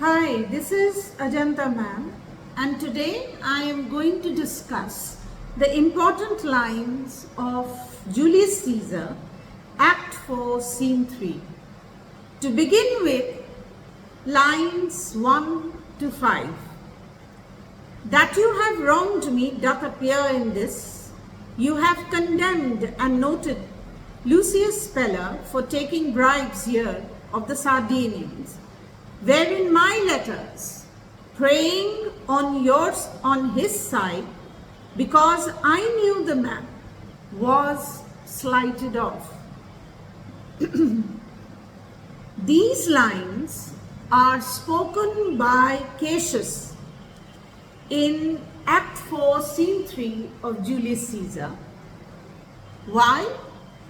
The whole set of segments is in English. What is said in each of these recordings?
Hi, this is Ajanta ma'am, and today I am going to discuss the important lines of Julius Caesar, Act 4, Scene 3. To begin with, lines 1 to 5. That you have wronged me doth appear in this. You have condemned and noted Lucius Speller for taking bribes here of the Sardinians, wherein my letters, praying on his side, because I knew the man, was slighted off. These lines are spoken by Cassius in Act 4, Scene 3 of Julius Caesar. Why?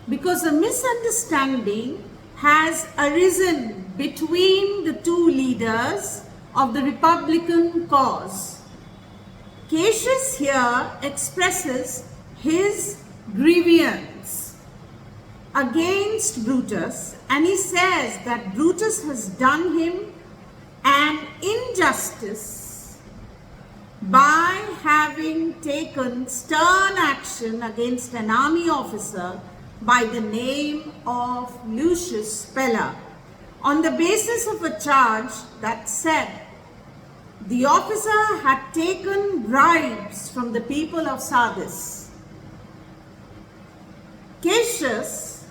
Because a misunderstanding has arisen between the two leaders of the Republican cause. Cassius here expresses his grievance against Brutus, and he says that Brutus has done him an injustice by having taken stern action against an army officer by the name of Lucius Speller, on the basis of a charge that said the officer had taken bribes from the people of Sardis. Cassius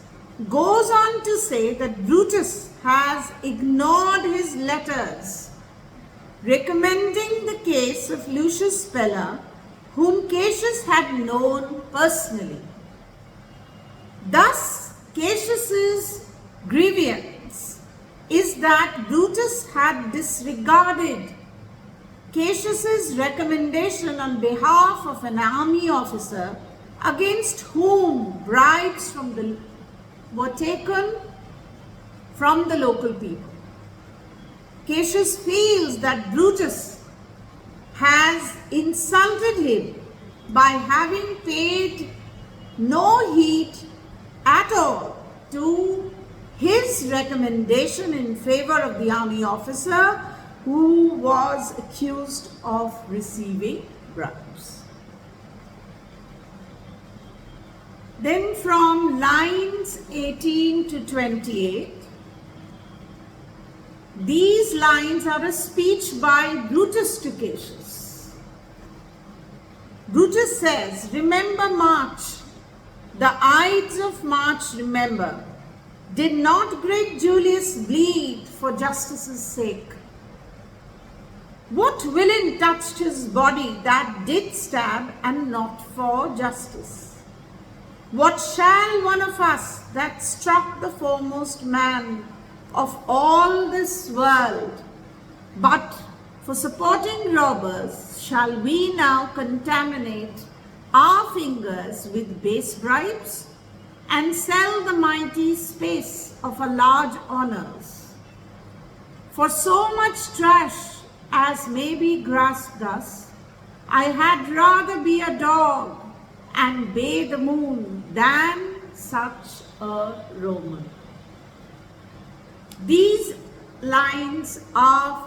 goes on to say that Brutus has ignored his letters recommending the case of Lucius Speller, whom Cassius had known personally. Thus, Cassius's grievance is that Brutus had disregarded Cassius's recommendation on behalf of an army officer against whom bribes were taken from the local people. Cassius feels that Brutus has insulted him by having paid no heed at all to his recommendation in favor of the army officer who was accused of receiving bribes. Then from lines 18 to 28, these lines are a speech by Brutus to Cassius. Brutus says, "Remember March. The Ides of March remember. Did not great Julius bleed for justice's sake? What villain touched his body that did stab and not for justice? What shall one of us that struck the foremost man of all this world, but for supporting robbers shall we now contaminate our fingers with base bribes and sell the mighty space of our large honors? For so much trash as may be grasped thus, I had rather be a dog and bay the moon than such a Roman." These lines are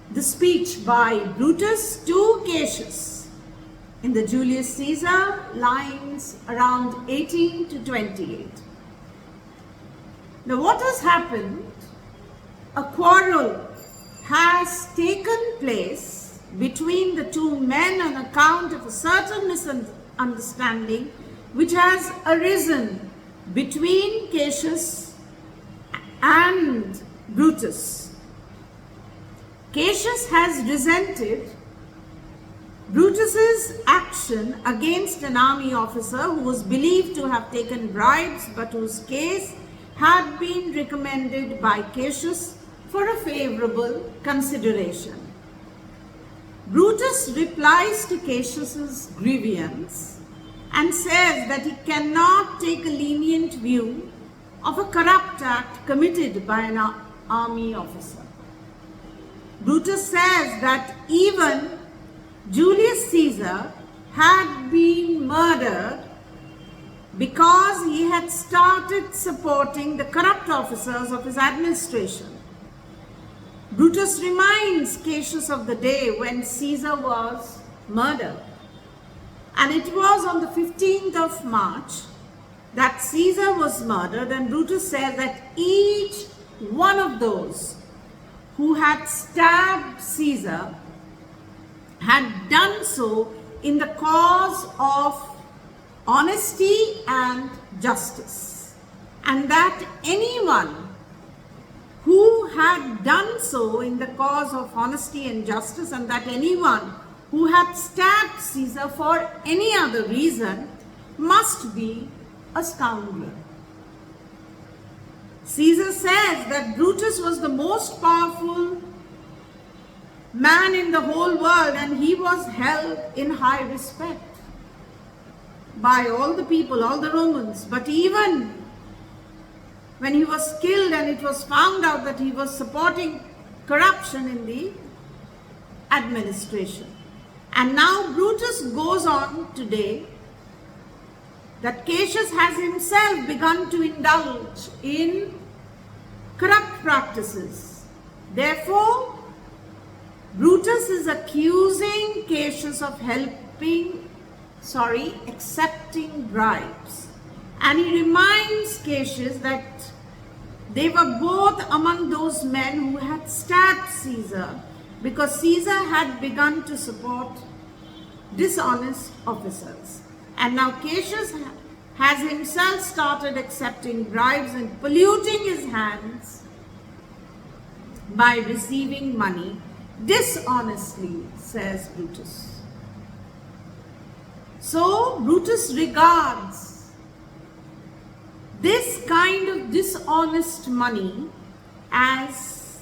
the speech by Brutus to Cassius in the Julius Caesar, lines around 18 to 28. Now what has happened? A quarrel has taken place between the two men on account of a certain misunderstanding which has arisen between Cassius and Brutus. Cassius has resented Brutus's action against an army officer who was believed to have taken bribes but whose case had been recommended by Cassius for a favorable consideration. Brutus replies to Cassius's grievance and says that he cannot take a lenient view of a corrupt act committed by an army officer. Brutus says that even Julius Caesar had been murdered because he had started supporting the corrupt officers of his administration. Brutus reminds Cassius of the day when Caesar was murdered. And it was on the 15th of March that Caesar was murdered, and Brutus says that each one of those who had stabbed Caesar had done so in the cause of honesty and justice, and that anyone who had done so in the cause of honesty and justice, and that anyone who had stabbed Caesar for any other reason must be a scoundrel. Caesar says that Brutus was the most powerful man in the whole world, and he was held in high respect by all the people, all the Romans. But even when he was killed and it was found out that he was supporting corruption in the administration. And now Brutus goes on today that Cassius has himself begun to indulge in corrupt practices. Therefore, Brutus is accusing Cassius of accepting bribes. And he reminds Cassius that they were both among those men who had stabbed Caesar, because Caesar had begun to support dishonest officers. And now Cassius has himself started accepting bribes and polluting his hands by receiving money dishonestly, says Brutus. So Brutus regards this kind of dishonest money as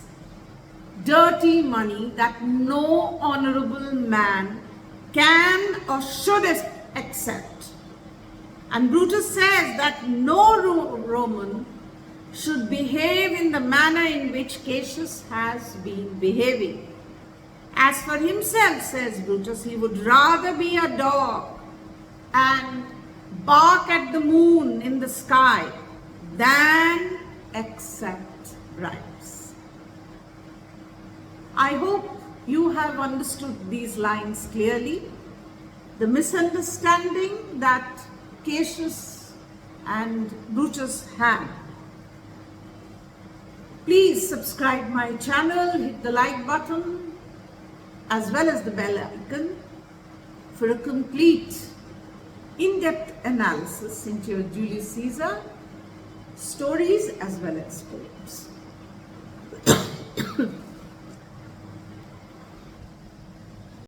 dirty money that no honorable man can or should accept. And Brutus says that no Roman should behave in the manner in which Cassius has been behaving. As for himself, says Brutus, he would rather be a dog and bark at the moon in the sky than accept bribes. I hope you have understood these lines clearly. The misunderstanding that Cassius and Brutus had. Please subscribe my channel, hit the like button as well as the bell icon for a complete in-depth analysis into your Julius Caesar stories as well as poems.